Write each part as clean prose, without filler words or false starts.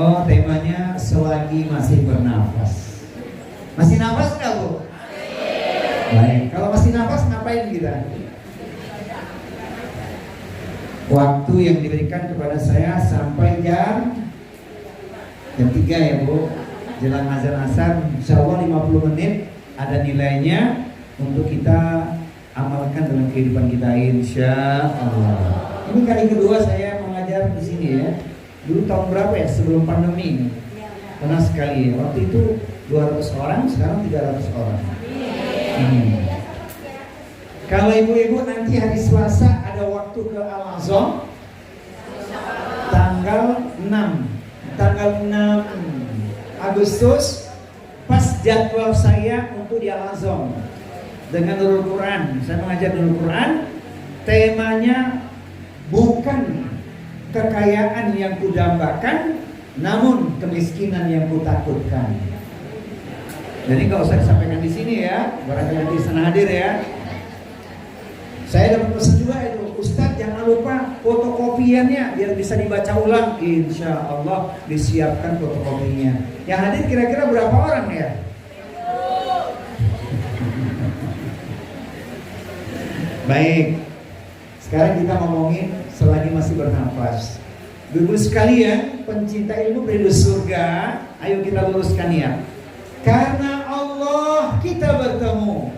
Oh, temanya selagi masih bernafas. Masih nafas nggak, Bu? Baik, kalau masih nafas ngapain kita? Waktu yang diberikan kepada saya sampai jam 3 ya, Bu. Jelang azan asar, insya Allah 50 menit ada nilainya untuk kita amalkan dalam kehidupan kita, insya Allah. Ini kali kedua saya mengajar di sini ya. Dulu tahun berapa ya, sebelum pandemi ini? Pernah sekali ya. Waktu itu 200 orang, sekarang 300 orang. Kalau ibu-ibu nanti hari Selasa ada waktu ke Al-Azhar tanggal 6 Agustus, pas jadwal saya untuk di Al-Azhar dengan Nurul Quran. Saya mengajar Nurul Quran, temanya bukan kekayaan yang kudambakan, namun kemiskinan yang kutakutkan. Jadi nggak usah disampaikan di sini ya, barangkali di sana hadir ya. Saya dapat pesan juga itu, Ustadz jangan lupa fotokopiannya biar bisa dibaca ulang. Insya Allah disiapkan fotokopinya. Yang hadir kira-kira berapa orang ya? Baik, sekarang kita ngomongin selagi masih bernafas. Ibu sekalian, pencinta ilmu penduduk surga, ayo kita luruskan ya. Karena Allah kita bertemu.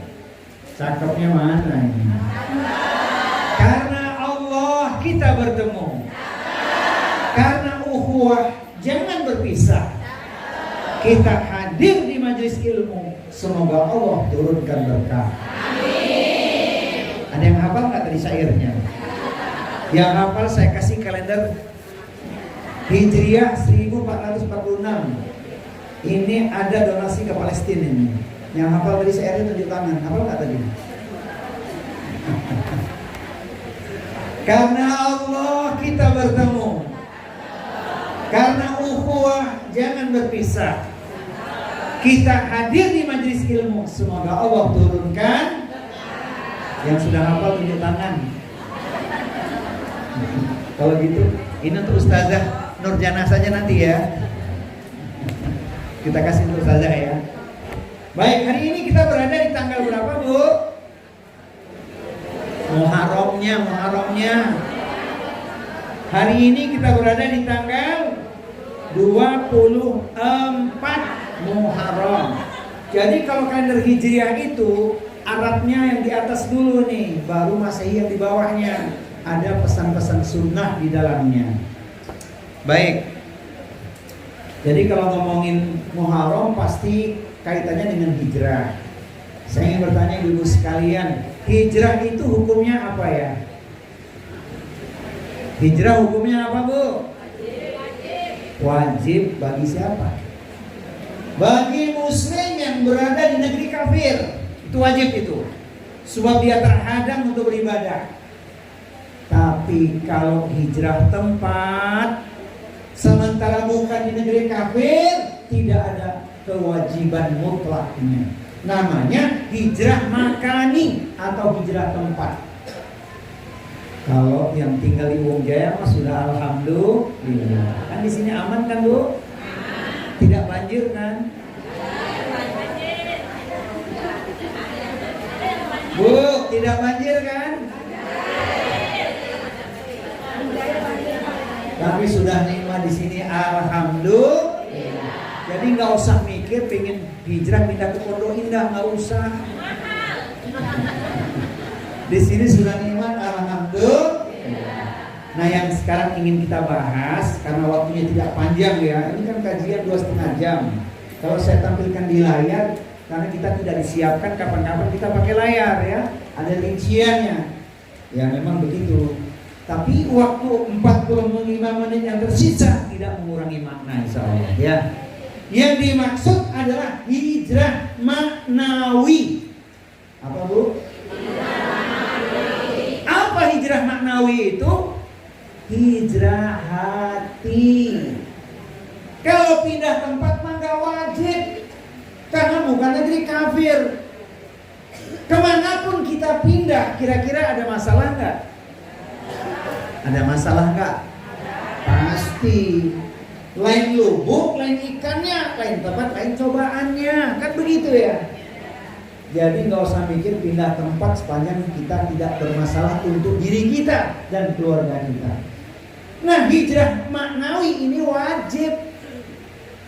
Cakepnya mana ini? Karena Allah kita bertemu. Karena ukhuwah jangan berpisah. Kita hadir di majelis ilmu. Semoga Allah turunkan berkah. Ada yang hafal nggak tadi syairnya? Yang hafal saya kasih kalender Hijriah 1446. Ini ada donasi ke Palestina ini. Yang hafal tadi syairnya tunjuk tangan. Hafal nggak tadi? Karena Allah kita bertemu. Karena ukhuwah jangan berpisah. Kita hadir di majelis ilmu. Semoga Allah turunkan. Yang sudah hafal tunjuk tangan. Kalau gitu, ini untuk Ustazah Nurjana saja nanti ya. Kita kasih untuk Ustazah ya. Baik, hari ini kita berada di tanggal berapa, Bu? Muharramnya. Hari ini kita berada di tanggal 24 Muharram. Jadi kalau kalender Hijriah itu Arabnya yang di atas dulu nih, baru Masehi yang di bawahnya. Ada pesan-pesan sunnah di dalamnya. Baik. Jadi kalau ngomongin Muharram pasti kaitannya dengan hijrah. Saya ingin bertanya ibu sekalian, hijrah itu hukumnya apa ya? Hijrah hukumnya apa, Bu? Wajib bagi siapa? Bagi muslim yang berada di negeri kafir. Itu wajib itu. Sebab dia terhadang untuk beribadah. Tapi kalau hijrah tempat, sementara bukan di negeri kafir, tidak ada kewajiban mutlaknya. Namanya hijrah makani atau hijrah tempat. Kalau yang tinggal di Wong Jaya mah sudah alhamdulillah. Kan di sini aman kan, Bu? Tidak banjir kan? Bu, tidak banjir kan? Tapi sudah nikmat di sini, alhamdulillah. Jadi nggak usah mikir pengen hijrah pindah ke Pondok Indah, nggak usah. Di sini sudah nikmat, alhamdulillah. Nah, yang sekarang ingin kita bahas karena waktunya tidak panjang ya. Ini kan kajian 2,5 jam. Kalau saya tampilkan di layar, karena kita tidak disiapkan kapan-kapan kita pakai layar ya. Ada rinciannya. Ya memang begitu. Tapi waktu 45 menit yang tersisa tidak mengurangi makna, insya Allah ya. Yang dimaksud adalah hijrah maknawi. Apa, Bu? Apa hijrah maknawi itu? Hijrah hati. Kalau pindah tempat mah gak wajib, karena bukan negeri kafir. Kemanapun kita pindah, kira-kira ada masalah nggak? Ada masalah nggak? Pasti. Lain lubuk, lain ikannya, lain tempat, lain cobaannya. Kan begitu ya. Jadi nggak usah mikir pindah tempat sepanjang kita tidak bermasalah untuk diri kita dan keluarga kita. Nah, hijrah maknawi ini wajib.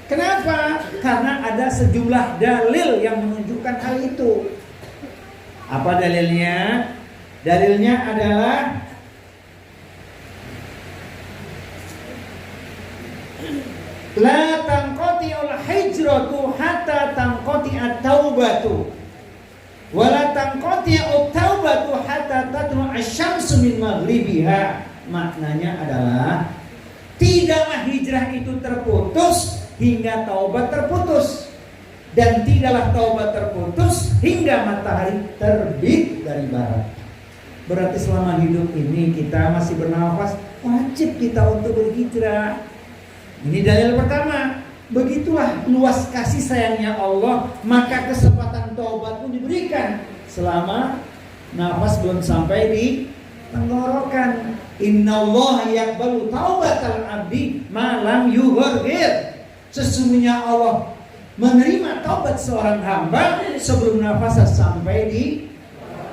Kenapa? Karena ada sejumlah dalil yang menunjukkan hal itu. Apa dalilnya? Dalilnya adalah la tanqati'ul hijratu hatta tanqati'at taubatu wa la tanqati'ut taubatu hatta tatlu'a asy-syamsu min maghribiha. Maknanya adalah tidaklah hijrah itu terputus hingga taubat terputus, dan tidaklah taubat terputus hingga matahari terbit dari barat. Berarti selama hidup ini kita masih bernafas, wajib kita untuk berhijrah. Ini dalil pertama. Begitulah luas kasih sayangnya Allah, maka kesempatan taubat pun diberikan selama nafas belum sampai di tenggorokan. Innallaha yaqbalu taubatal abdi ma lam yughargir. Sesungguhnya Allah menerima taubat seorang hamba sebelum nafas sampai di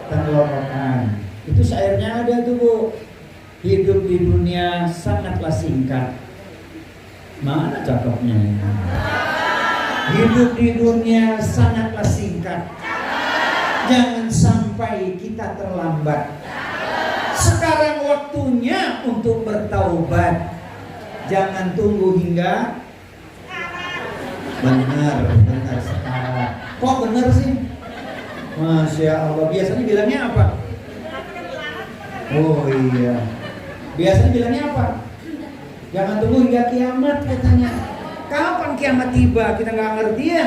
tenggorokan. Itu syairnya ada tuh, Bu. Hidup di dunia sangatlah singkat. Mana cakepnya? Hidup di dunia sangatlah singkat. Jangan sampai kita terlambat. Sekarang waktunya untuk bertaubat. Jangan tunggu hingga benar sekarang. Kok benar sih? Masya Allah. Biasanya bilangnya apa? Oh iya. Biasanya bilangnya apa? Jangan tunggu hingga kiamat katanya. Kapan kiamat tiba? Kita nggak ngerti ya.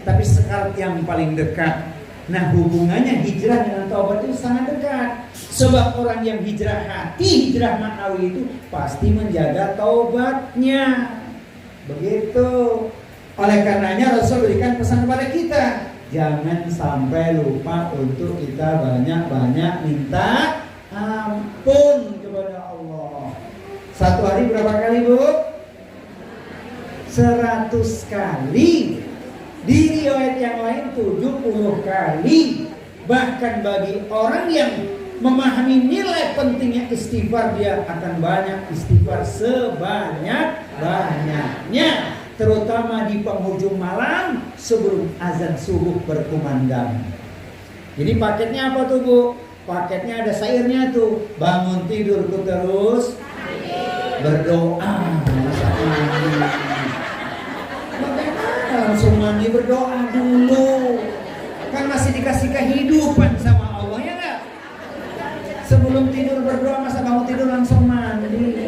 Tapi sekarang yang paling dekat. Nah, hubungannya hijrah dengan taubat itu sangat dekat. Sebab orang yang hijrah hati, hijrah maknawi itu pasti menjaga taubatnya. Begitu. Oleh karenanya Rasul berikan pesan kepada kita, jangan sampai lupa untuk kita banyak-banyak minta ampun kepada Allah. Satu hari berapa kali, Bu? 100 kali. Di riwayat yang lain 70 kali. Bahkan bagi orang yang memahami nilai pentingnya istighfar, dia akan banyak istighfar sebanyak-banyaknya, terutama di penghujung malam sebelum azan subuh berkumandang. Jadi paketnya apa tuh, Bu? Paketnya ada syairnya tuh. Bangun tidurku terus berdoa. Langsung mandi berdoa dulu. Kan masih dikasih kehidupan sama Allah, ya enggak? Sebelum tidur berdoa, masa bangun tidur langsung mandi?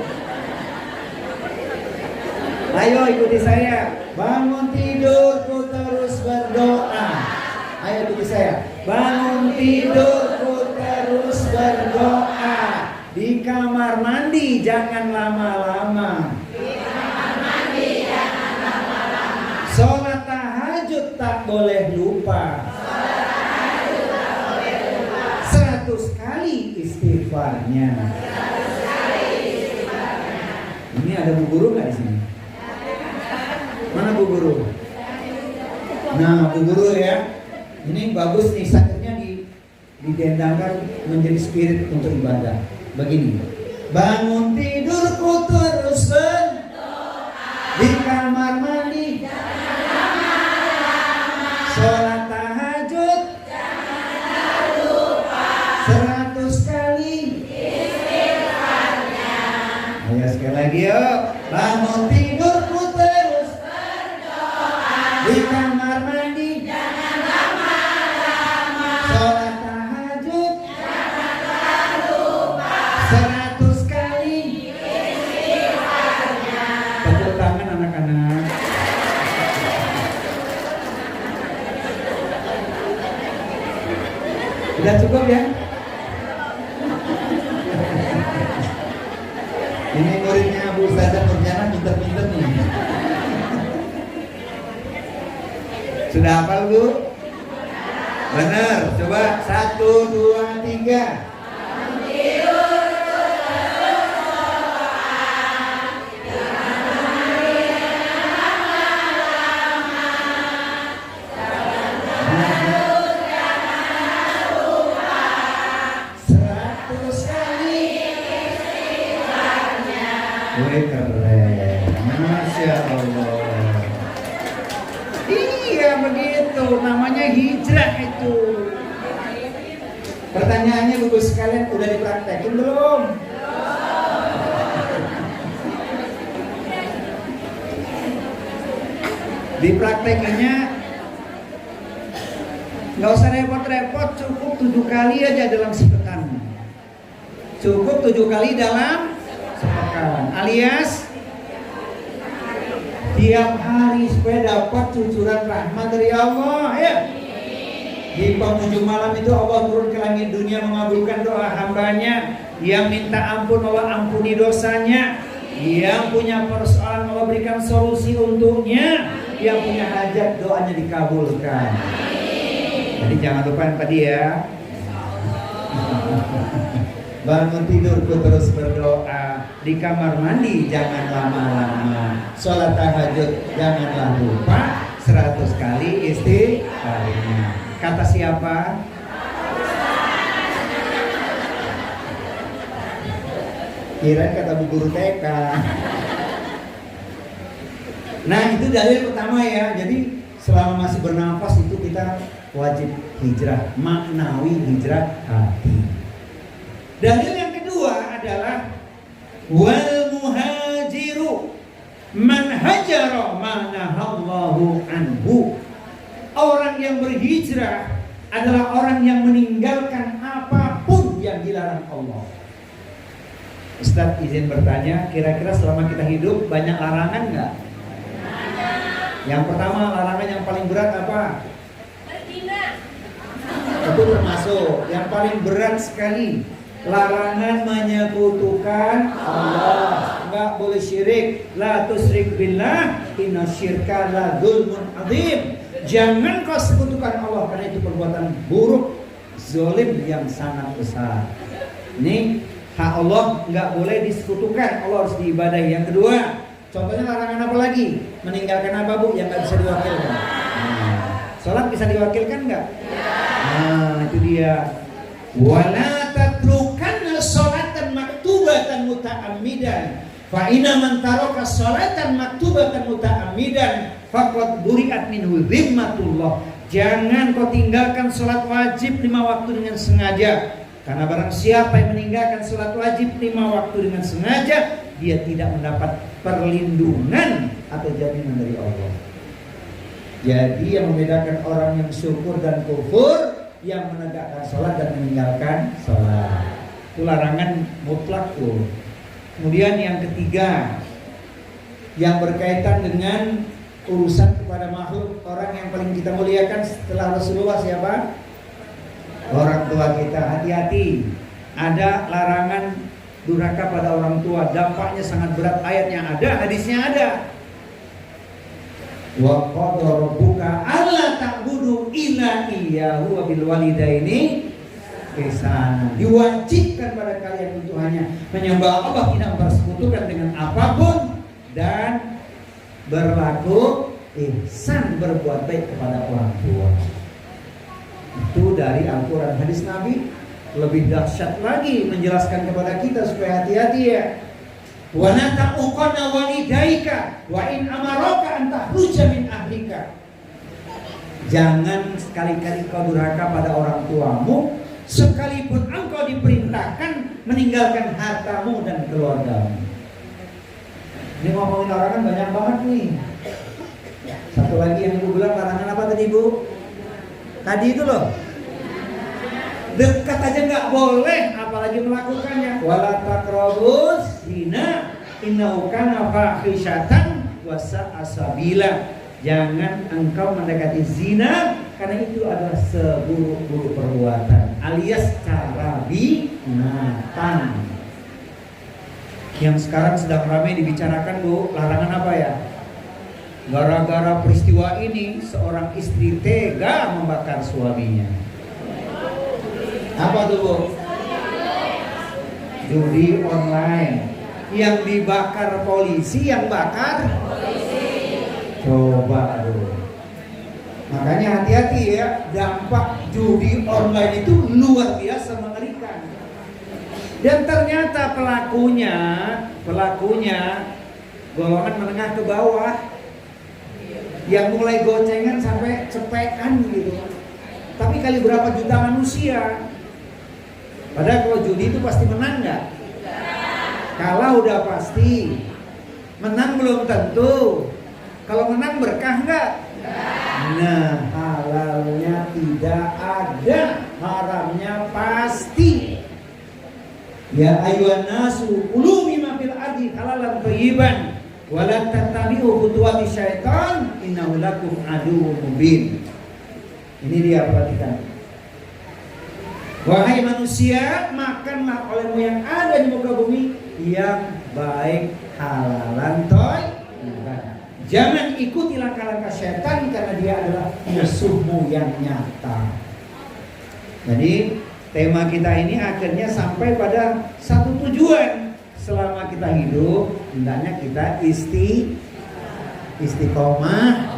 Ayo ikuti saya. Bangun tidurku terus berdoa. Ayo ikuti saya. Bangun tidurku terus berdoa. Di kamar mandi jangan lama-lama. Sholat tahajud tak boleh lupa. 100 kali istighfarnya. Ini ada Bu Guru nggak di sini? Mana Bu Guru? Nah, Bu Guru ya. Ini bagus nih, sakitnya didendangkan menjadi spirit untuk ibadah. Begini. Bangun tidurku terus berdoa. Di kamar mandi sholat tahajud jangan lupa. 100 kali istighfarnya. Ayo sekali lagi yuk. Bangun tidurku terus berdoa. Di kamar mandi jangan lama-lama. Sholat tahajud jangan lupa. 100 kali istighfarnya. Tepuk tangan anak-anak. Sudah cukup ya? Ini muridnya Bu Ustazah Nurjana pinter-pinter nih. Sudah hafal, Bu? Benar. Coba 1, 2, 3. Wih keren, Masya Allah. Iya begitu, namanya hijrah itu. Pertanyaannya gugus sekalian, udah dipraktekin belum? Dipraktekinnya nggak usah repot-repot, cukup 7 kali aja dalam sepekan. Cukup 7 kali dalam sepekan, alias tiap hari supaya dapat cucuran rahmat dari Allah ya. Di penghujung malam itu Allah turun ke langit dunia mengabulkan doa hambanya. Yang minta ampun Allah ampuni dosanya. Yang punya persoalan Allah berikan solusi untuknya. Yang punya hajat doanya dikabulkan. Jadi jangan lupa yang tadi ya. Bangun tidurku terus berdoa, di kamar mandi jangan lama-lama, sholat tahajud janganlah lupa, 100 kali istighfarnya. Kata siapa? Kirain kata bu guru TK. Nah itu dalil pertama ya. Jadi selama masih bernafas itu kita wajib hijrah, maknawi hijrah hati. Dalil yang kedua adalah wal muhajiru man hajara ma nahallahu anhu. Orang yang berhijrah adalah orang yang meninggalkan apapun yang dilarang Allah. Ustaz izin bertanya, kira-kira selama kita hidup banyak larangan nggak? Yang pertama, larangan yang paling berat apa? Berzina. Itu termasuk yang paling berat sekali. Larangan menyekutukan Allah. Nggak boleh syirik. La tusyrik billah, inna syirka la dzulmun adzim. Jangan kau sekutukan Allah, karena itu perbuatan buruk, zalim yang sangat besar. Ini hak Allah nggak boleh disekutukan. Allah harus diibadahi. Yang kedua, contohnya larangan apa lagi? Meninggalkan apa bu yang nggak bisa diwakilkan? Sholat bisa diwakilkan nggak? Nah itu dia. Wala tatrukanna sholatan maktubatan muta'ammidan. Fa inna man taraka sholatan maktubatan muta'ammidan faqad buri'at minhu dhimmatullah. Jangan kau tinggalkan sholat wajib 5 waktu dengan sengaja. Karena barang siapa yang meninggalkan sholat wajib 5 waktu dengan sengaja, dia tidak mendapat perlindungan atau jaminan dari Allah. Jadi yang membedakan orang yang syukur dan kufur, yang menegakkan sholat dan meninggalkan sholat. Itu larangan mutlak tuh. Kemudian yang ketiga, yang berkaitan dengan urusan kepada makhluk. Orang yang paling kita muliakan setelah Rasulullah siapa? Orang tua kita. Hati-hati, ada larangan durhaka pada orang tua. Dampaknya sangat berat. Ayatnya ada, hadisnya ada. Wa qadara rabbuka alla ta'budu illa iyyahu wa bil walidaini ihsana. Diwajibkan pada kalian untuk hanya menyembah Allah, tidak mempersekutukan dengan apapun, dan berlaku ihsan, berbuat baik kepada orang tua. Itu dari Al-Quran. Hadis Nabi lebih dahsyat lagi menjelaskan kepada kita supaya hati-hati ya. Wa nata'uqanna walidaika wa in amaraka an takhruja min ahlika. Jangan sekali-kali kau durhaka pada orang tuamu, sekalipun engkau diperintahkan meninggalkan hartamu dan keluargamu. Ini ngomongin larangan banyak banget nih. Satu lagi yang ibu bilang, larangan apa tadi ibu? Tadi itu loh, dekat aja nggak boleh, apalagi melakukannya. Wala taqrabuz zina innahu kana fahisyatan wa sa'a sabila. Jangan engkau mendekati zina, karena itu adalah seburuk-buruk perbuatan, alias cara binatang. Yang sekarang sedang ramai dibicarakan bu, larangan apa ya? Gara-gara peristiwa ini, seorang istri tega membakar suaminya. Apa tuh bu? Judi online. Yang dibakar polisi, yang bakar polisi. Coba aduh. Makanya hati-hati ya, dampak judi online itu luar biasa mengerikan. Dan ternyata pelakunya pelakunya golongan menengah ke bawah, yang mulai gocengan sampai cepekan gitu. Tapi kali berapa juta manusia. Padahal kalau judi itu pasti menang nggak? Kalah udah pasti. Menang belum tentu. Kalau menang berkah nggak? Nah, halalnya tidak ada, haramnya pasti. Ya ayyuhan nasu kulu mimma fil ardi halalan thayyiban wa la tattabi'u khutuwati syaitan innahu lakum aduwwun mubin. Ini dia, perhatikan. Wahai manusia, makanlah olehmu yang ada di muka bumi yang baik, halalan thayyiban. Jangan ikuti langkah-langkah syaitan karena dia adalah musuhmu yang nyata. Jadi tema kita ini akhirnya sampai pada satu tujuan. Selama kita hidup, hendaknya kita istiqomah.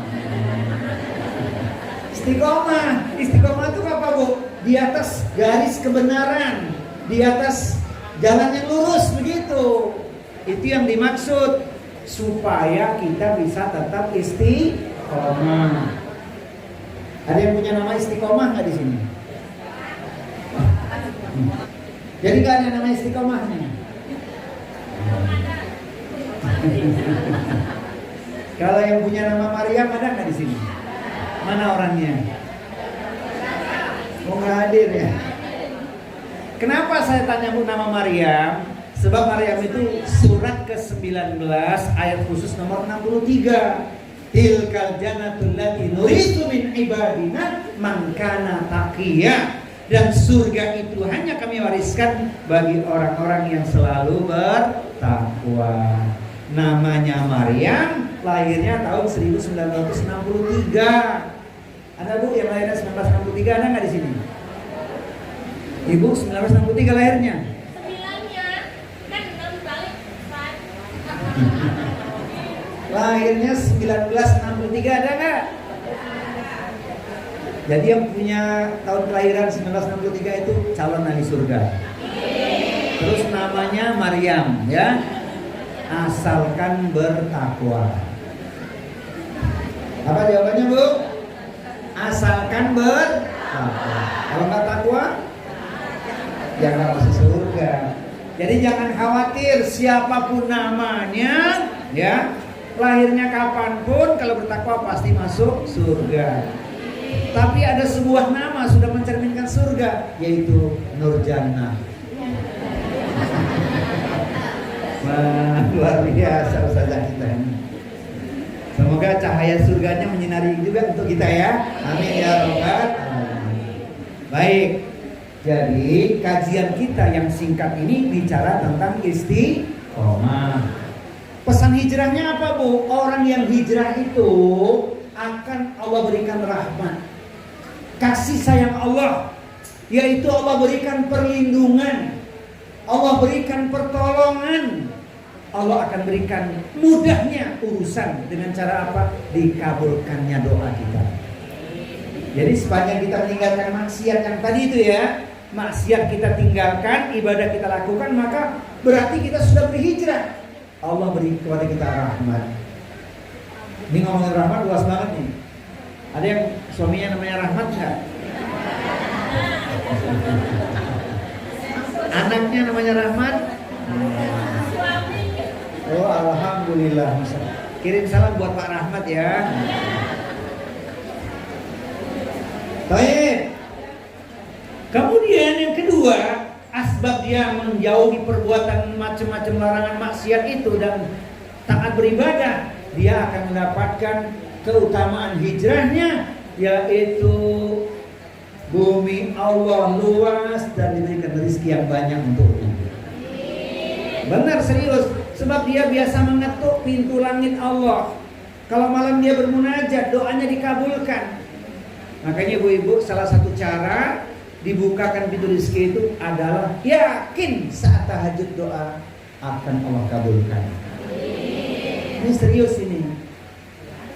Istiqomah itu apa, Bu? Di atas garis kebenaran, di atas jalan yang lurus begitu. Itu yang dimaksud, supaya kita bisa tetap istiqomah. Ada yang punya nama istiqomah nggak di sini? Jadi nggak ada nama istiqomahnya. Kalau yang punya nama Maryam ada nggak di sini? Mana orangnya? Oh, nggak hadir ya. Kenapa saya tanya Bu nama Maryam? Sebab Maryam itu surat ke-19 ayat khusus nomor 63. Tilkal jannatul lati nurithu min ibadina man kana taqiyya. Dan surga itu hanya kami wariskan bagi orang-orang yang selalu bertakwa. Namanya Maryam, lahirnya tahun 1963. Ada Bu yang lahirnya 1963, ada nggak di sini? Ibu 1963 lahirnya? Lahirnya 1963, ada nggak? Jadi yang punya tahun kelahiran 1963 itu calon ahli surga. Terus namanya Maryam, ya. Asalkan bertakwa. Apa jawabannya, Bu? Asalkan bertakwa. Kalau nggak takwa, jangan masuk surga. Jadi jangan khawatir siapapun namanya, ya. Lahirnya kapanpun, kalau bertakwa pasti masuk surga. Tapi ada sebuah nama sudah mencerminkan surga, yaitu Nurjannah. Wah, luar biasa ustazah kita ini. Semoga cahaya surganya menyinari juga untuk kita ya. Amin ya rabbal alamin. Baik. Jadi kajian kita yang singkat ini bicara tentang istiqomah. Pesan hijrahnya apa, Bu? Orang yang hijrah itu akan Allah berikan rahmat, kasih sayang Allah, yaitu Allah berikan perlindungan, Allah berikan pertolongan, Allah akan berikan mudahnya urusan. Dengan cara apa? Dikabulkannya doa kita. Jadi sepanjang kita meninggalkan maksiat yang tadi itu ya, maksiat kita tinggalkan, ibadah kita lakukan, maka berarti kita sudah berhijrah. Allah beri kepada kita rahmat. Ini ngomongin rahmat luas banget nih. Ada yang suaminya namanya Rahmat nggak? Anaknya namanya Rahmat? Oh, alhamdulillah. Kirim salam buat Pak Rahmat ya. Baik. Kemudian yang kedua, asbab dia menjauhi perbuatan macam-macam larangan maksiat itu dan taat beribadah, dia akan mendapatkan keutamaan hijrahnya, yaitu bumi Allah luas dan diberikan rezeki yang banyak untuknya. Benar, serius. Sebab dia biasa mengetuk pintu langit Allah. Kalau malam dia bermunajat, doanya dikabulkan. Makanya ibu-ibu, salah satu cara dibukakan pintu rezeki itu adalah yakin saat tahajud doa akan Allah kabulkan. Ini serius ini.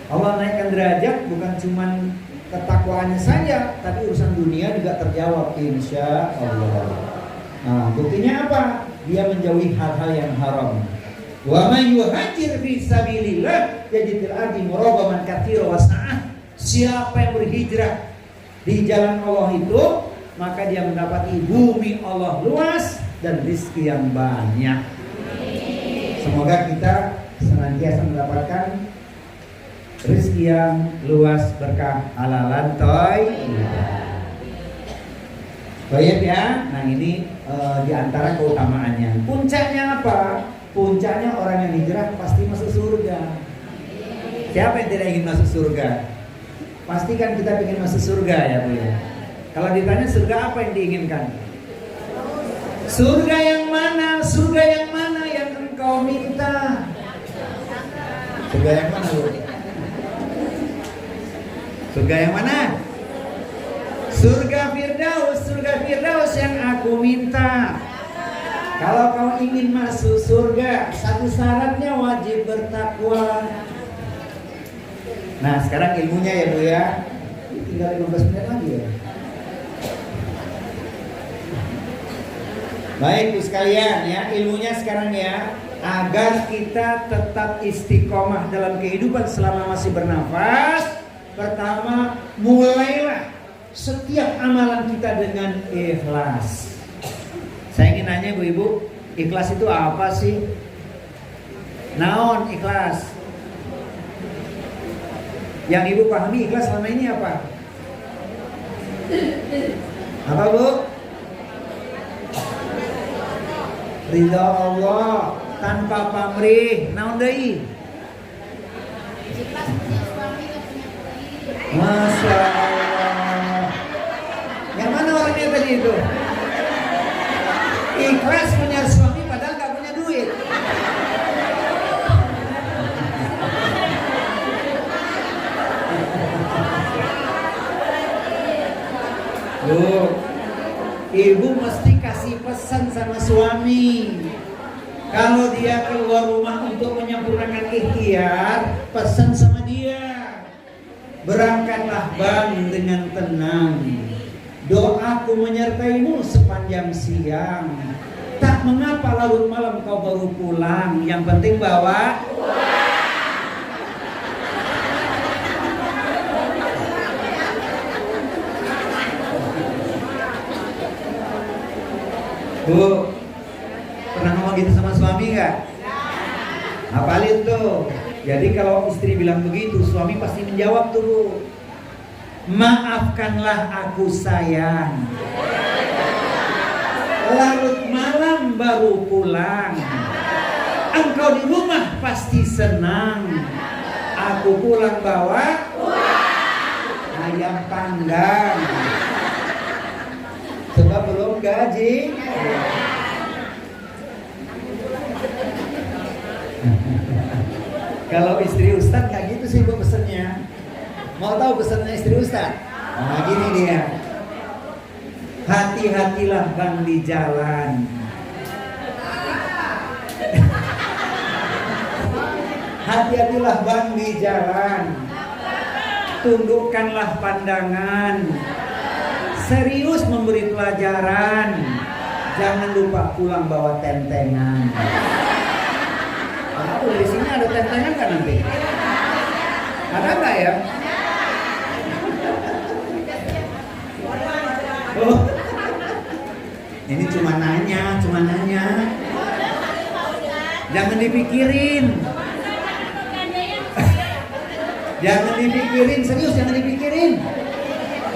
Allah naikkan derajat bukan cuman ketakwaannya saja, tapi urusan dunia juga terjawab insya Allah. Nah, buktinya apa? Dia menjauhi hal-hal yang haram. Wa may yuhajir fi sabilillah yajid fil ardi muragaman katsira wa sa'ah. Siapa yang berhijrah di jalan Allah itu, maka dia mendapati bumi Allah luas dan rezeki yang banyak. Semoga kita senantiasa mendapatkan rezeki yang luas berkah halalan Baik ya. Nah ini diantara keutamaannya. Puncaknya apa? Puncaknya orang yang hijrah pasti masuk surga. Siapa yang tidak ingin masuk surga? Pasti kan kita ingin masuk surga ya Bu ya. Kalau ditanya surga apa yang diinginkan? Surga yang mana? Surga yang mana yang engkau minta? Surga yang mana Bu? Surga yang mana? Surga Firdaus yang aku minta. Kalau kau ingin masuk surga, satu syaratnya wajib bertakwa. Nah sekarang ilmunya ya Bu ya. Tinggal 15 menit lagi ya. Baik Bu sekalian ya, ilmunya sekarang ya. Agar kita tetap istiqomah dalam kehidupan selama masih bernafas. Pertama, mulailah setiap amalan kita dengan ikhlas. Saya ingin nanya ibu-ibu, ikhlas itu apa sih? Naon ikhlas? Yang ibu pahami ikhlas selama ini apa? Apa Bu? Ridha Allah tanpa pamrih. Naon deui? Masya Allah. Yang mana orangnya tadi itu? Ikhlas punya suami padahal gak punya duit. Bu, ibu mesti kasih pesan sama suami. Kalau dia keluar rumah untuk menyempurnakan ikhtiar, pesan sama dia. Berangkatlah Bang dengan tenang. Doaku menyertaimu sepanjang siang. Tak mengapa larut malam kau baru pulang. Yang penting bawa Bu, pernah ngomong gitu sama suami gak? Hafalin tuh. Jadi kalau istri bilang begitu, suami pasti menjawab tuh Bu. Maafkanlah aku sayang. Larut malam baru pulang. Engkau di rumah pasti senang. Aku pulang bawa ayam panggang. Sebab belum gaji. Kalau istri Ustadz kayak gitu sih Bu pesennya. Mau tahu pesannya istri Ustadz? Nah gini dia. Hati-hatilah Bang di jalan. Hati-hatilah Bang di jalan. Tundukkanlah pandangan. Serius memberi pelajaran. Jangan lupa pulang bawa tentengan. Oh, di sini ada tentengan kan nanti? Ada nggak ya? Oh, ini cuma nanya. Jangan dipikirin. Jangan dipikirin, serius jangan dipikirin.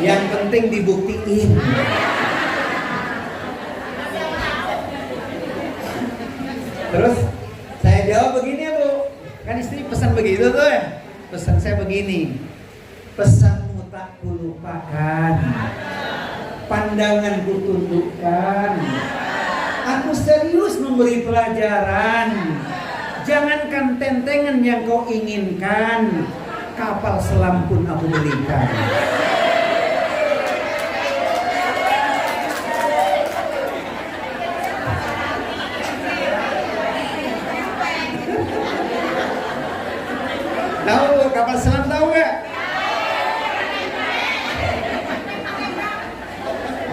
Yang penting dibuktiin. Terus saya jawab begini ya Bu. Kan istri pesan begitu tuh ya. Pesan saya begini. Pesanmu tak kulupakan. Pandanganku tundukkan. Aku serius memberi pelajaran. Jangankan tentengan yang kau inginkan, kapal selam pun aku belikan. Tahu kapal selam tahu gak?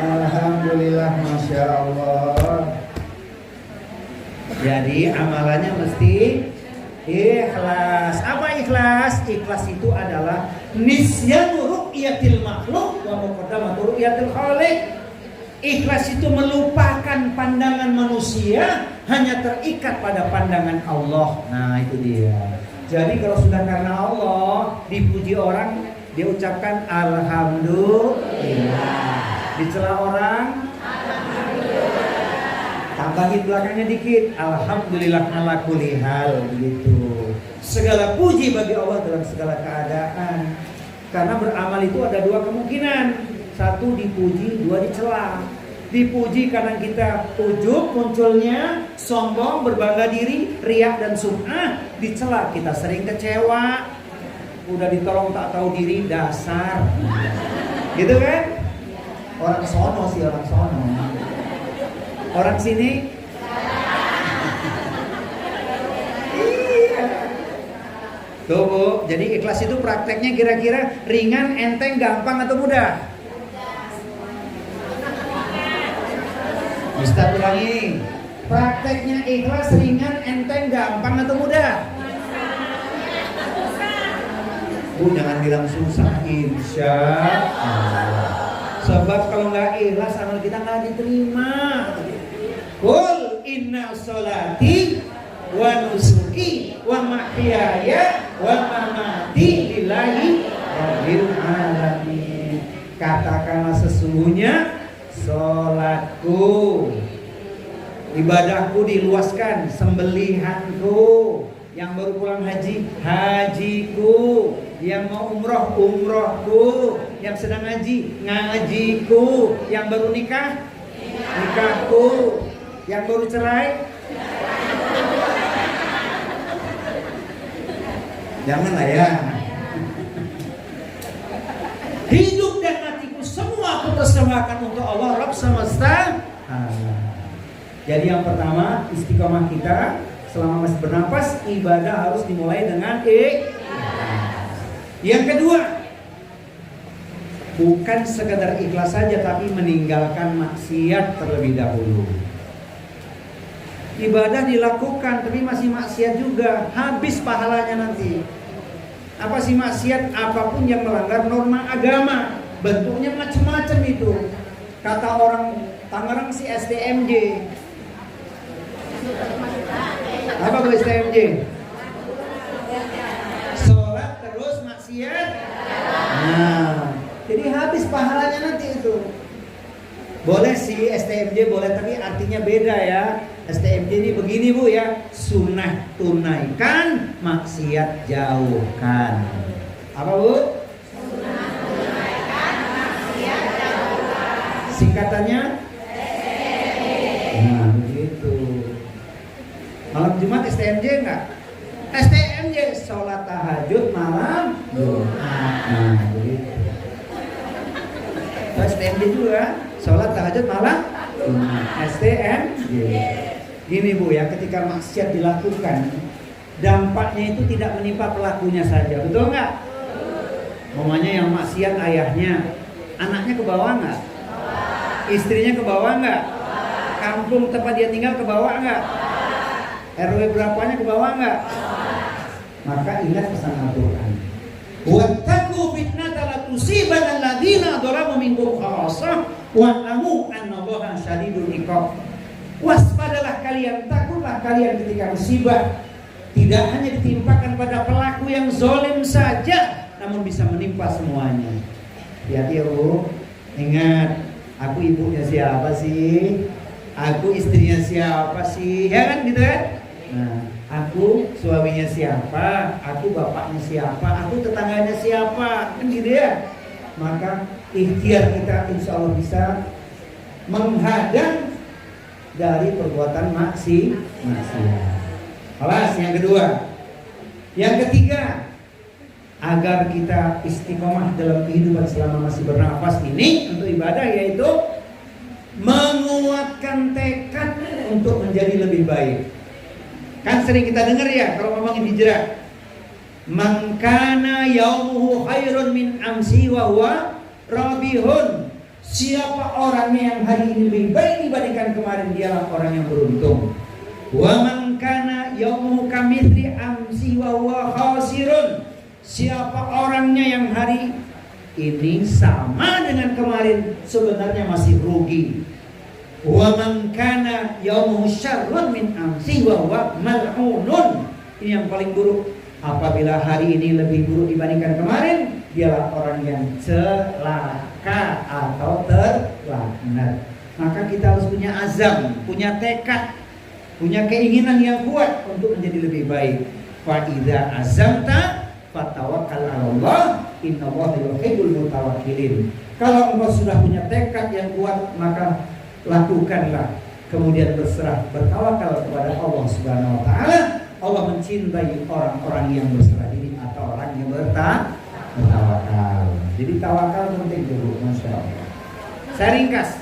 Alhamdulillah, Masya Allah. Jadi amalannya mesti ikhlas. Apa ikhlas? Ikhlas itu adalah nisyanu ru'yatil makhluk wa muqaddamatu ru'yatil khaliq. Ikhlas itu melupakan pandangan manusia, hanya terikat pada pandangan Allah. Nah, itu dia. Jadi kalau sudah karena Allah, dipuji orang, dia ucapkan alhamdulillah. Dicela orang, tambahin belakangnya dikit, alhamdulillah ala kulli hal, begitu. Segala puji bagi Allah dalam segala keadaan. Karena beramal itu ada dua kemungkinan. Satu dipuji, dua dicela. Dipuji karena kita ujub munculnya, sombong, berbangga diri, riak dan sum'ah. Dicela kita sering kecewa, udah ditolong tak tahu diri, dasar. Gitu kan? Orang sono sih, orang sono. Orang sini iya. Tuh Bu, jadi ikhlas itu prakteknya kira-kira ringan, enteng, gampang atau mudah? Ustaz ulangi. Prakteknya ikhlas ringan, enteng, gampang atau mudah? Bu, jangan bilang susah, insya Allah. Sebab kalau nggak ikhlas amal kita nggak diterima. Qul inna sholati wa nusuki wa mahyaya wa mamati lillahi rabbil alamin. Katakanlah sesungguhnya sholatku, ibadahku diluaskan, sembelihanku, yang baru pulang haji, hajiku, yang mau umroh, umrohku, yang sedang ngaji, ngajiku, yang baru nikah, nikahku, yang baru cerai, janganlah ya. Hidup dan matiku semua aku persembahkan untuk Allah Rabb semesta. Jadi yang pertama, istiqomah kita selama masih bernapas, ibadah harus dimulai dengan ikhlas. Yang kedua, bukan sekedar ikhlas saja, tapi meninggalkan maksiat terlebih dahulu. Ibadah dilakukan tapi masih maksiat juga, habis pahalanya nanti. Apa sih maksiat? Apapun yang melanggar norma agama. Bentuknya macam-macam itu. Kata orang Tangerang si STMJ. Apa bu STMJ? Sholat terus maksiat. Nah, jadi habis pahalanya nanti itu. Boleh sih STMJ boleh, tapi artinya beda ya. STMJ ini begini bu ya, sunnah tunaikan, maksiat jauhkan. Apa bu? Sunnah tunaikan, maksiat jauhkan. Singkatannya? STMJ. Nah begitu. Malam Jumat STMJ enggak? STMJ, sholat tahajud malam Jumat. Nah begitu. STMJ juga, sholat tahajud malam Jumat. STMJ. Gini bu ya, ketika maksiat dilakukan, dampaknya itu tidak menimpa pelakunya saja, betul nggak? Mamanya yang maksiat ayahnya, anaknya ke bawah nggak? Istrinya ke bawah nggak? Kampung tempat dia tinggal ke bawah nggak? RW berapanya ke bawah nggak? Maka ingat pesan Al-Quran. Wattaqu fitnatan la tusibanna alladziina dzalamu minkum khassah wa'lamu annallaha syadidul iqab. Waspadalah kalian, takutlah kalian ketika musibah tidak hanya ditimpakan pada pelaku yang zalim saja, namun bisa menimpa semuanya. Hati-hati ya bu. Ingat, aku ibunya siapa sih? Aku istrinya siapa sih? Ya kan gitu kan? Nah, aku suaminya siapa? Aku bapaknya siapa? Aku tetangganya siapa? Kan gitu ya. Maka ikhtiar kita insya Allah bisa menghadang dari perbuatan maksiat. Kelas yang kedua. Yang ketiga, agar kita istiqomah dalam kehidupan selama masih bernafas ini untuk ibadah, yaitu menguatkan tekad untuk menjadi lebih baik. Kan sering kita dengar ya kalau ngomongin hijrah, man kana yaumuhu khairun min amsi wa huwa rabihun. Siapa orangnya yang hari ini lebih baik dibandingkan kemarin, dialah orang yang beruntung. Wa man kana yaumuhu kamithli amsi wa huwa khasirun. Siapa orangnya yang hari ini sama dengan kemarin sebenarnya masih rugi. Wa man kana yaumuhu syarrun min amsi wa huwa mal'unun. Ini yang paling buruk. Apabila hari ini lebih buruk dibandingkan kemarin, dialah orang yang celaka atau terlaknat. Maka kita harus punya azam, punya tekad, punya keinginan yang kuat untuk menjadi lebih baik. Fa idza azamta fatawakkal 'ala Allah, innallaha yuhibbul mutawakkilin. Kalau engkau sudah punya tekad yang kuat, maka lakukanlah, kemudian berserah, bertawakal kepada Allah Subhanahu wa taala. Allah mencintai orang-orang yang berserah diri atau orang yang bertawakal. Jadi tawakal penting dulu, Masya Allah. Saya ringkas.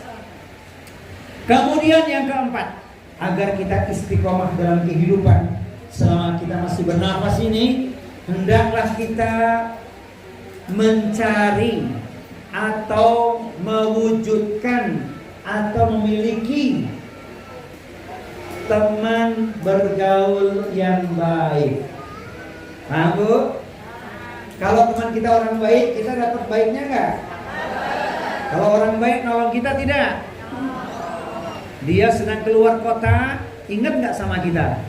Kemudian yang keempat, agar kita istiqomah dalam kehidupan selama kita masih bernafas ini, hendaklah kita mencari atau mewujudkan atau memiliki teman bergaul yang baik. Paham Bu? Kalau teman kita orang baik, kita dapat baiknya enggak? Kalau orang baik nolong kita tidak? Dia sedang keluar kota, ingat nggak sama kita?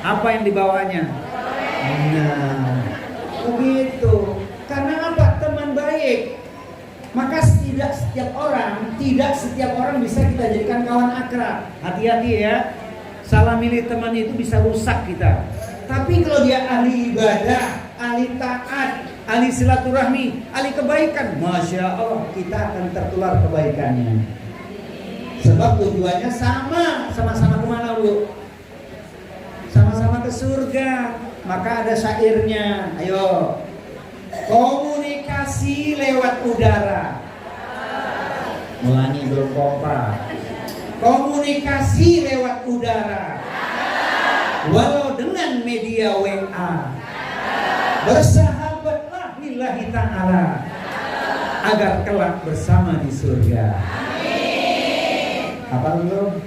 Apa yang dibawanya? Nah, begitu. Karena apa? Teman baik. Maka tidak setiap orang bisa kita jadikan kawan akrab. Hati-hati ya. Salah milih teman itu bisa rusak kita. Tapi kalau dia ahli ibadah, ahli taat, ahli silaturahmi, ahli kebaikan, Masya Allah, kita akan tertular kebaikannya. Sebab tujuannya sama-sama kemana Bu? Sama-sama ke surga. Maka ada syairnya. Ayo, komunikasi lewat udara. Ulangi belum kompak. Komunikasi lewat udara, walau dengan media WA. Bersahabatlah lillahi ta'ala, agar kelak bersama di surga. Apa belum?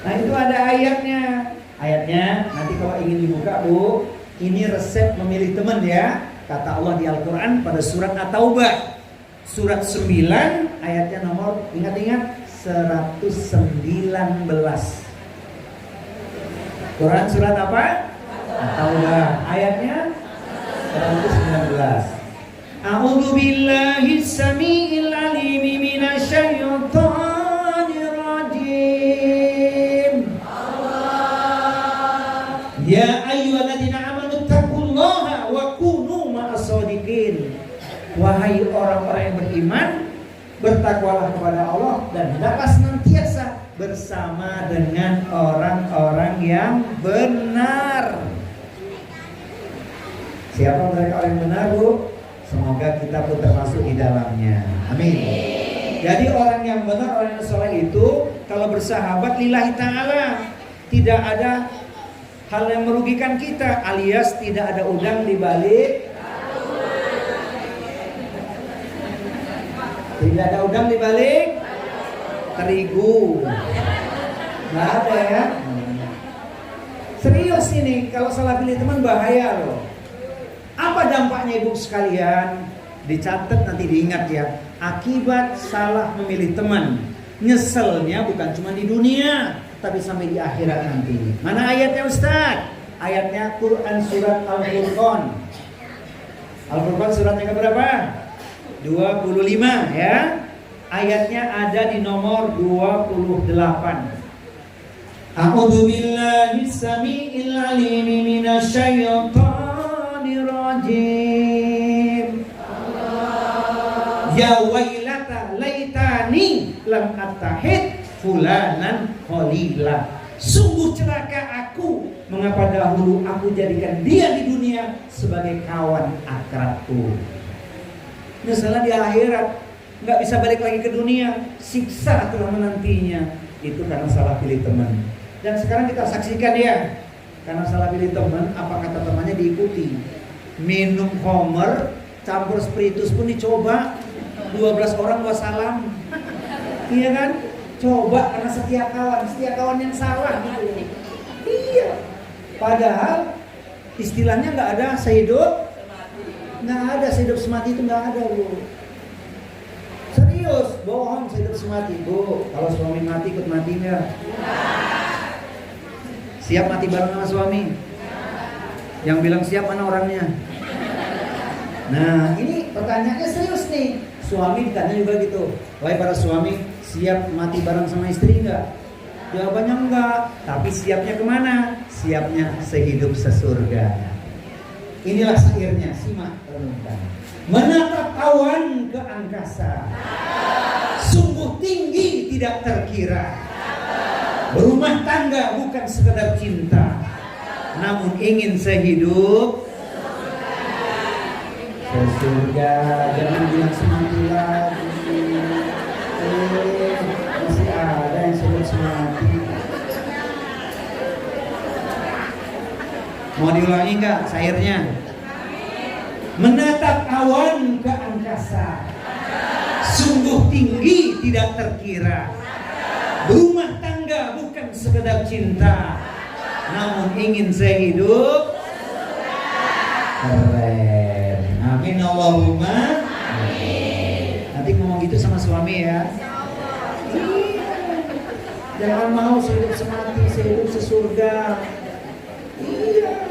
Nah itu ada ayatnya. Ayatnya nanti kalau ingin dibuka Bu, ini resep memilih teman ya. Kata Allah di Al-Quran pada surat At-Taubah, surat 9 ayatnya nomor, ingat-ingat, 119. Quran surat apa? At-Taubah ayatnya 119. A'udzu billahi samiil alim minasyaitonir rajim. Ya ayyuhalladzina amanu taqullaha wa kunu ma'as-shadiqin. Wahai orang-orang yang beriman, bertakwalah kepada Allah dan hendaklah senantiasa bersama dengan orang-orang yang benar. Siapa mereka orang yang benar Bu? Semoga kita pun termasuk di dalamnya. Amin. Jadi orang yang benar, orang yang soleh itu kalau bersahabat lillahi ta'ala, tidak ada hal yang merugikan kita, alias tidak ada udang di balik. Tidak ada udang di balik terigu. Nggak ada ya. Serius ini, kalau salah pilih teman bahaya loh. Apa dampaknya ibu sekalian? Dicatat nanti diingat ya. Akibat salah memilih teman, nyeselnya bukan cuma di dunia, tapi sampai di akhirat nanti. Mana ayatnya Ustaz? Ayatnya Quran surat Al-Furqan. Al-Furqan suratnya keberapa? 25 ya. Ayatnya ada di nomor 28. A'udzu billahi samiil alim minasyaitonir rajim. Ya wailata laitani lam attahid fulanan khalila. Sungguh celaka aku, mengapa dahulu aku jadikan dia di dunia sebagai kawan akrabku. Misalnya di akhirat nggak bisa balik lagi ke dunia, siksa telah menantinya. Itu karena salah pilih teman. Dan sekarang kita saksikan ya, karena salah pilih teman, apa kata temannya diikuti. Minum homer campur spiritus pun dicoba. 12 orang wassalam. Iya kan? Coba karena setia kawan yang salah gitu. Iya. Padahal istilahnya nggak ada sehidup semati itu nggak ada bu. Serius, bohong sehidup semati bu. Kalau suami mati ikut mati nggak? Siap mati bareng sama suami? Yang bilang siap mana orangnya? Nah ini pertanyaannya serius nih. Suami ditanya juga gitu. Wahai para suami, siap mati bareng sama istri enggak? Jawabannya enggak. Tapi siapnya kemana? Siapnya sehidup sesurga. Inilah syairnya, simak renungkan. Menatap awan ke angkasa, sungguh tinggi tidak terkira. Berumah tangga bukan sekedar cinta, namun ingin sehidup sesurga. Jangan bilang semati lagi. Masih ada yang sebut semati. Mau diulangi nggak syairnya? Menatap awan ke angkasa, sungguh tinggi tidak terkira. Berumah tangga bukan sekedar cinta, namun ingin sehidup. Keren. Amin Allahumma amin. Nanti ngomong gitu sama suami ya. Jangan mau sehidup semati, sehidup sesurga. Iya.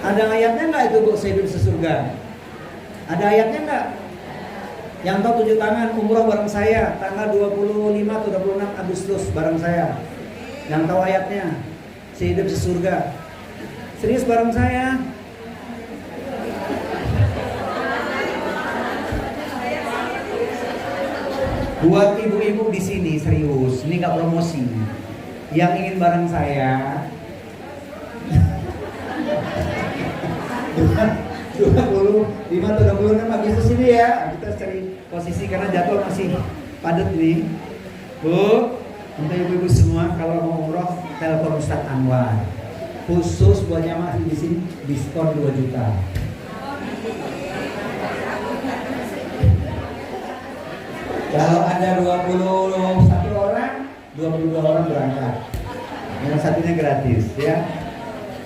Ada ayatnya nggak itu bu, sehidup sesurga? Ada ayatnya nggak? Yang tahu tunjuk tangan, umroh bareng saya tanggal 25 atau 26 Agustus bareng saya. Yang tahu ayatnya, sehidup sesurga. Serius bareng saya? Buat ibu-ibu di sini serius, ini nggak promosi. Yang ingin bareng saya 25 atau 26 Agustus ini ya. Kita cari posisi karena jadwal masih padat nih. Bu, untuk ibu-ibu semua kalau mau umroh telepon Ustadz Anwar. Khusus buat jamaah di sini diskon 2 juta. Kalau ada 21 orang, 22 orang berangkat. Yang satunya gratis ya.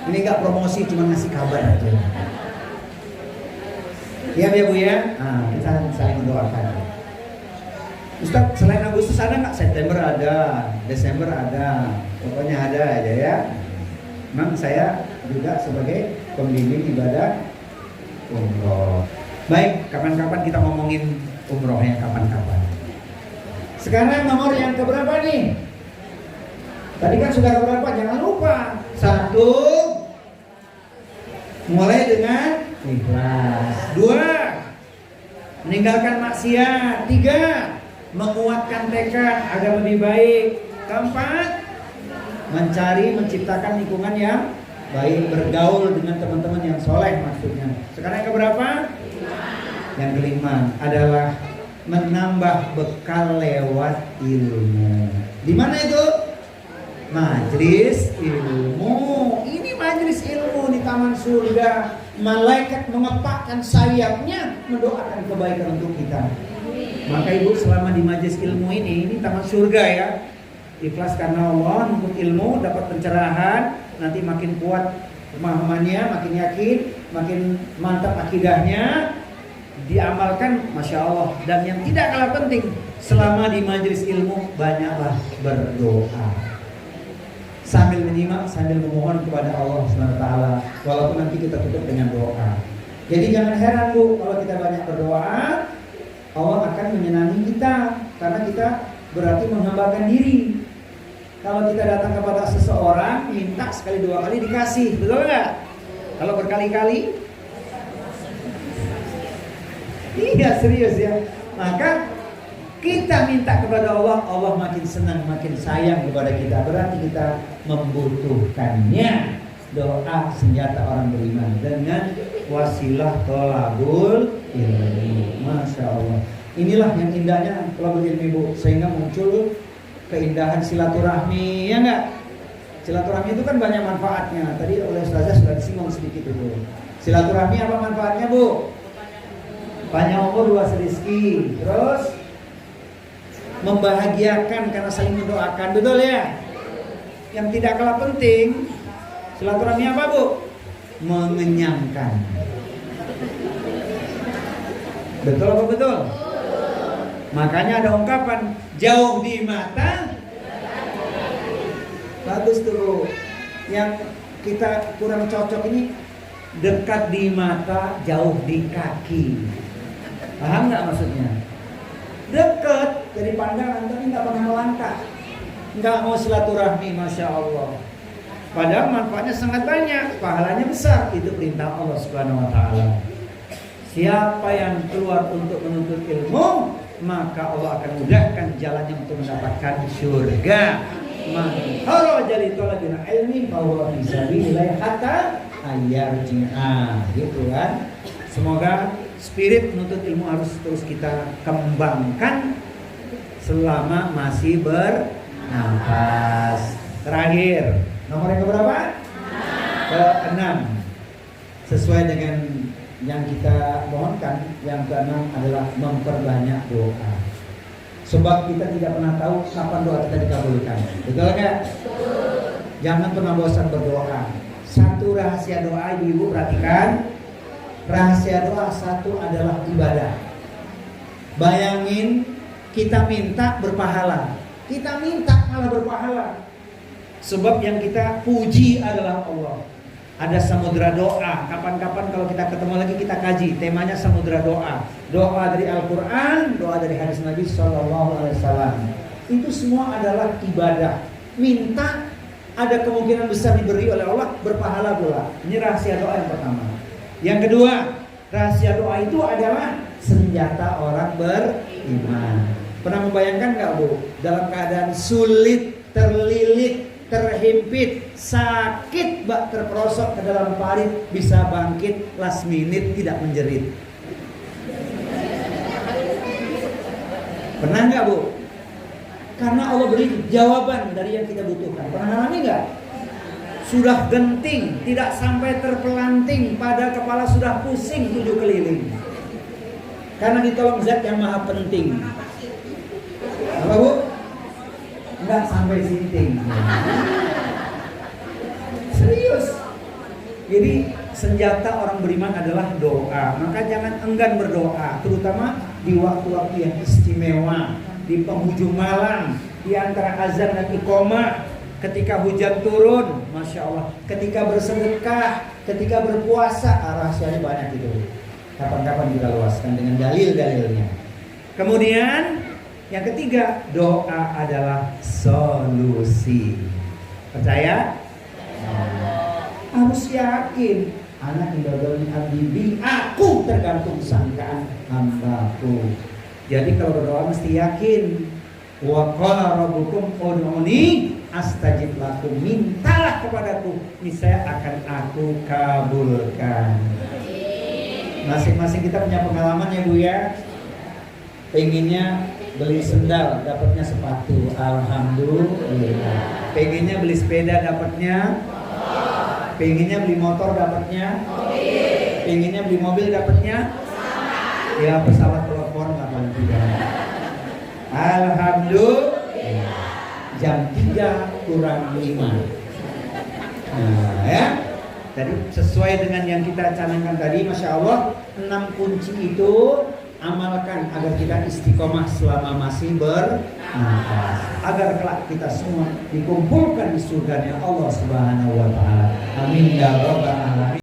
Ini enggak promosi, cuma ngasih kabar aja. Iya ya Bu ya. Nah, kita saling mendoakan. Ustaz, selain Agustus ada nggak? September ada, Desember ada, pokoknya ada aja ya. Memang saya juga sebagai pembimbing ibadah umroh. Baik, kapan-kapan kita ngomongin umrohnya kapan-kapan. Sekarang nomor yang keberapa nih? Tadi kan sudah keberapa? Jangan lupa. 1, mulai dengan ikhlas. 2, meninggalkan maksiat. 3, menguatkan tekad agar lebih baik. 4, menciptakan lingkungan yang baik, bergaul dengan teman-teman yang soleh maksudnya. Sekarang yang keberapa? Yang kelima adalah menambah bekal lewat ilmu. Di mana itu? Majelis ilmu. Ini majelis ilmu di taman surga. Malaikat mengepakkan sayapnya mendoakan kebaikan untuk kita. Maka ibu selama di majelis ilmu ini taman surga ya. Ikhlas karena Allah, menuntut ilmu, dapat pencerahan, nanti makin kuat pemahamannya, makin yakin, makin mantap akidahnya, diamalkan, masya Allah. Dan yang tidak kalah penting, selama di majelis ilmu banyaklah berdoa sambil menyimak, sambil memohon kepada Allah SWT. Walaupun nanti kita tutup dengan doa. Jadi jangan heran Bu, kalau kita banyak berdoa, Allah akan menyenangi kita, karena kita berarti menghambakan diri. Kalau kita datang kepada seseorang, minta sekali 2 kali dikasih, betul nggak? Kalau berkali-kali, iya serius ya. Maka kita minta kepada Allah, Allah makin senang, makin sayang kepada kita. Berarti kita membutuhkannya. Doa senjata orang beriman dengan wasilah tolabul ilmi. Masya Allah. Inilah yang indahnya tolabul ilmi Bu, sehingga muncul keindahan silaturahmi, ya enggak? Silaturahmi itu kan banyak manfaatnya. Tadi oleh Ustazah sudah disinggung sedikit itu. Silaturahmi apa manfaatnya Bu? Panjang umur, luas rezeki. Terus membahagiakan karena saling mendoakan, betul ya? Yang tidak kalah penting, silaturahmi apa Bu? Mengenyangkan. Betul apa betul? Makanya ada ungkapan jauh di mata. Bagus tuh Bu. Yang kita kurang cocok ini dekat di mata, jauh di kaki. Paham nggak maksudnya? Dekat dari pandangan tapi nggak pernah melangkah, nggak mau silaturahmi, masya Allah. Padahal manfaatnya sangat banyak, pahalanya besar. Itu perintah Allah Subhanahu Wa Taala. Siapa yang keluar untuk menuntut ilmu, maka Allah akan mudahkan jalannya untuk mendapatkan surga. Man kharaja li talabil ilmi fa huwa fi sabilillah hatta ayyarji'a, gitu kan. Semoga spirit menuntut ilmu harus terus kita kembangkan selama masih bernafas. Terakhir, nomor yang keberapa? Ke-6. Sesuai dengan yang kita mohonkan, yang ke-6 adalah memperbanyak doa. Sebab kita tidak pernah tahu kapan doa kita dikabulkan. Betul nggak? Jangan pernah bosan berdoa. Satu rahasia doa, ibu-ibu perhatikan. Rahasia doa satu adalah ibadah. Bayangin kita minta berpahala, kita minta malah berpahala. Sebab yang kita puji adalah Allah. Ada samudra doa. Kapan-kapan kalau kita ketemu lagi kita kaji. Temanya samudra doa. Doa dari Al-Quran, doa dari hadis Nabi SAW. Itu semua adalah ibadah. Minta, ada kemungkinan besar diberi oleh Allah, berpahala pula. Ini rahasia doa yang pertama. Yang kedua, rahasia doa itu adalah senjata orang beriman. Pernah membayangkan nggak Bu? Dalam keadaan sulit, terlilit, terhimpit, sakit, terperosok ke dalam parit, bisa bangkit last minute, tidak menjerit. Pernah nggak Bu? Karena Allah beri jawaban dari yang kita butuhkan. Pernah alami nggak? Sudah genting, tidak sampai terpelanting, pada kepala sudah pusing 7 keliling. Karena ditolong zat yang maha penting. Apa Bu? Enggak sampai sinting. Serius. Jadi senjata orang beriman adalah doa. Maka jangan enggan berdoa, terutama di waktu-waktu yang istimewa, di penghujung malam, di antara azan dan iqamah, ketika hujan turun, masya Allah, ketika bersedekah, ketika berpuasa. Rahasianya banyak itu. Kapan-kapan kita luaskan dengan dalil-dalilnya. Kemudian yang ketiga, doa adalah solusi. Percaya? Harus yakin. Anak indodolin abdi, aku tergantung sangkaan hambaku. Jadi kalau berdoa mesti yakin. Wa qala rabbukum ud'uni astajib lakum. Mintalah kepadaku, niscaya akan aku kabulkan. Masing-masing kita punya pengalaman ya Bu ya. Pengennya beli sendal, dapatnya sepatu, alhamdulillah. Pengennya beli sepeda, dapatnya motor. Pengennya beli motor, dapatnya mobil. Pengennya beli mobil, dapatnya ya pesawat telepon lah paling tidak. Alhamdulillah. Jam 3 kurang 5. Nah ya, tadi sesuai dengan yang kita canangkan tadi, masya Allah, 6 kunci itu amalkan agar kita istiqomah selama masih bernafas, agar kelak kita semua dikumpulkan di surganya Allah Subhanahu wa taala. Amin ya rabbal alamin.